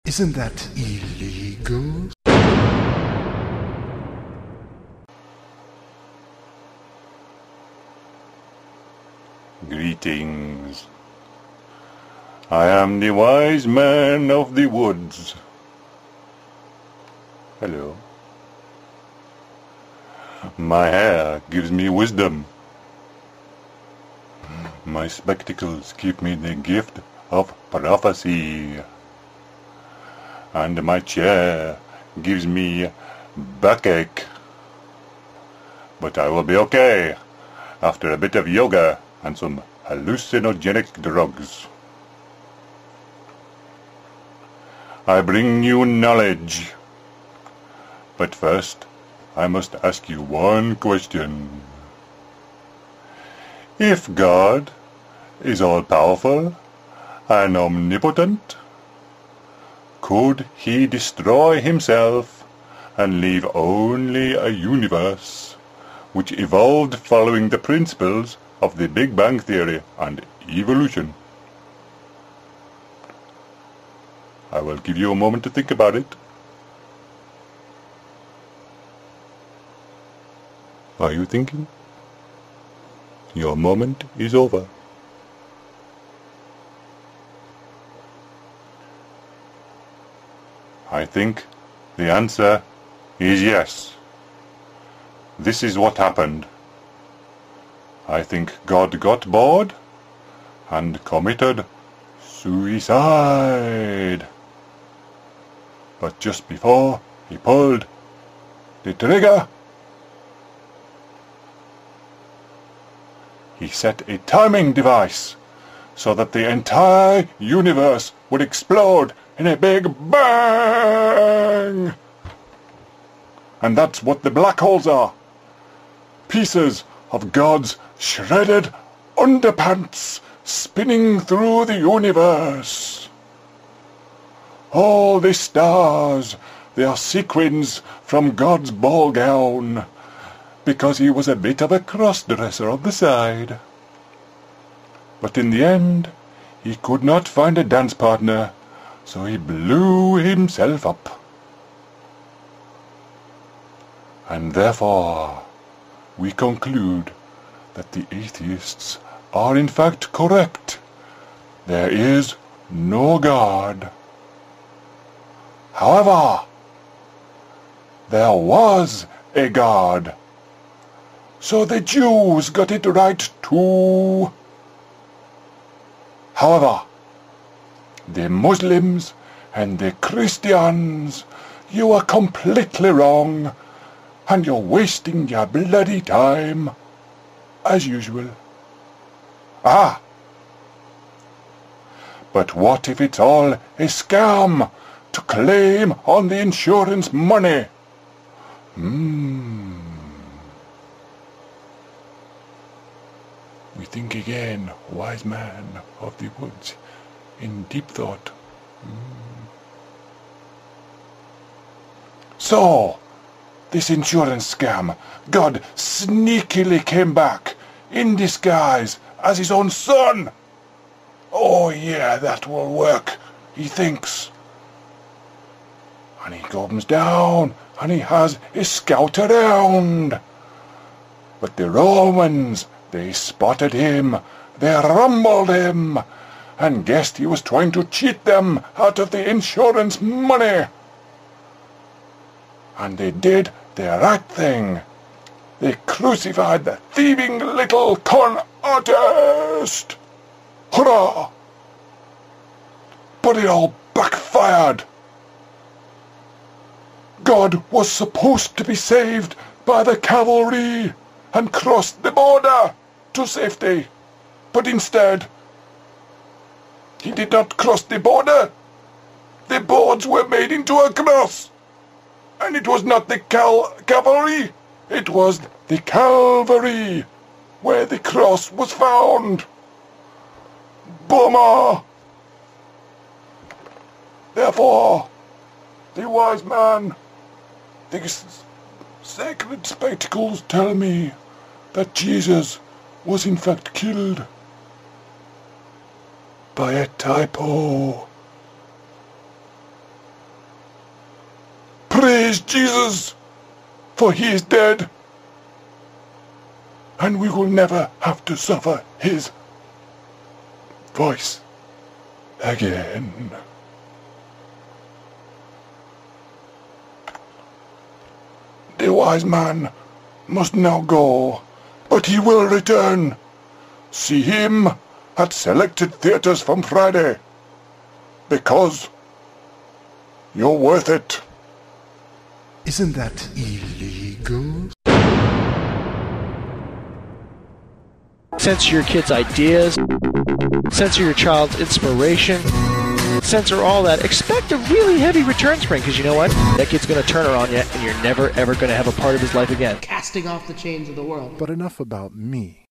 Isn't that illegal? Greetings. I am the wise man of the woods. Hello. My hair gives me wisdom. My spectacles give me the gift of prophecy. And my chair gives me backache. But I will be okay after a bit of yoga and some hallucinogenic drugs. I bring you knowledge. But first, I must ask you one question. If God is all-powerful and omnipotent, could he destroy himself and leave only a universe which evolved following the principles of the Big Bang Theory and evolution? I will give you a moment to think about it. Are you thinking? Your moment is over. I think the answer is yes. This is what happened. I think God got bored and committed suicide. But just before he pulled the trigger, he set a timing device so that the entire universe would explode in a big bang. And that's what the black holes are. Pieces of God's shredded underpants spinning through the universe. All the stars, they are sequins from God's ball gown, because he was a bit of a cross-dresser on the side. But in the end, he could not find a dance partner, so he blew himself up. And therefore, we conclude that the atheists are in fact correct. There is no God. However, there was a God. So the Jews got it right too. However, the Muslims and the Christians, you are completely wrong, and you're wasting your bloody time, as usual. Ah! But what if it's all a scam to claim on the insurance money? We think again, wise man of the woods, in deep thought. So, this insurance scam, God sneakily came back, in disguise, as his own son. Oh yeah, that will work, he thinks. And he comes down, and he has a scout around. But the Romans, they spotted him, they rumbled him, and guessed he was trying to cheat them out of the insurance money. And they did the right thing. They crucified the thieving little con artist. Hurrah! But it all backfired. God was supposed to be saved by the cavalry and crossed the border to safety, but instead he did not cross the border. The boards were made into a cross, and it was not the cavalry, it was the Calvary where the cross was found. Bummer! Therefore, the wise man, the sacred spectacles tell me that Jesus was in fact killed by a typo. Praise Jesus, for he is dead, and we will never have to suffer his voice again. The wise man must now go, but he will return. See him at selected theatres from Friday, because you're worth it. Isn't that illegal? Censor your kids' ideas, censor your child's inspiration, censor all that. Expect a really heavy return spring, because you know what? That kid's going to turn her on you, and you're never ever going to have a part of his life again. Casting off the chains of the world. But enough about me.